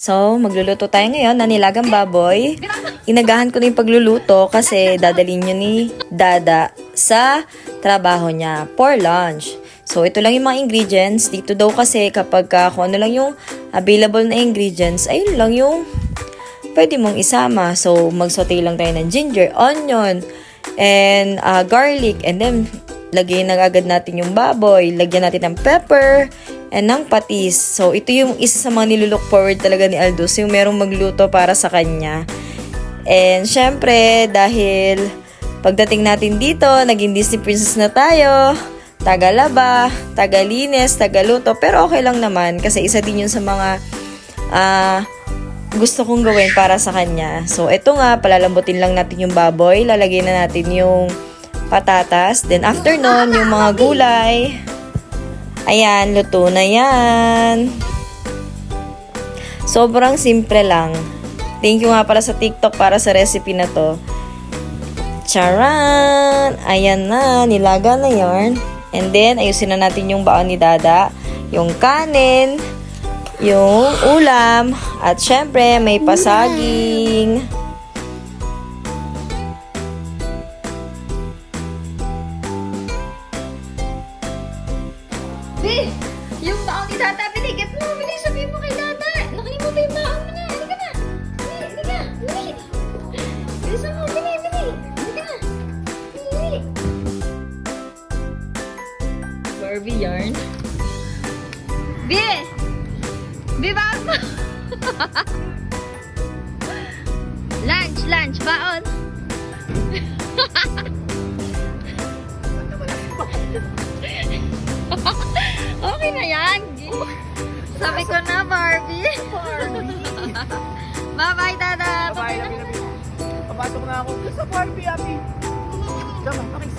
So, magluluto tayo ngayon na nilagang baboy. Inagahan ko na yung pagluluto kasi dadalhin nyo ni Dada sa trabaho niya for lunch. So, ito lang yung mga ingredients. Dito daw kasi kapag kung ano lang yung available na ingredients, ayun lang yung pwede mong isama. So, mag-saute lang tayo ng ginger, onion, and garlic. And then, lagyan na agad natin yung baboy. Lagyan natin ng pepper and ng patis. So, ito yung isa sa mga nilulook forward talaga ni Aldous, yung merong magluto para sa kanya. And, syempre, dahil pagdating natin dito, naging Disney princess na tayo. Tagalaba, tagalinis, tagaluto. Pero okay lang naman kasi isa din yun sa mga gusto kong gawin para sa kanya. So, ito nga, palalambutin lang natin yung baboy. Lalagay na natin yung patatas. Then, after nun, yung mga gulay. Ayan, luto na yan. Sobrang simple lang. Thank you nga pala sa TikTok para sa recipe na to. Charan! Ayan na, nilaga na yarn. And then, ayusin na natin yung baon ni Dada. Yung kanin, yung ulam, at syempre, may pasaging. Be, yung baon ni Dada, binigit mo. Bilis, sabihin mo kay Dada. Nakalimutan yung baon mo na. Halika na. Halika. Bilisan mo, bili. Halika na. Bili. Barbie yarn. Be, baon mo. Lunch, baon. Okay na yan. Sabi ko na, Barbie. Bye-bye, Dada. Bye-bye, Labi. Papasok na ako. Sa Barbie, Abi. Sama, pakis.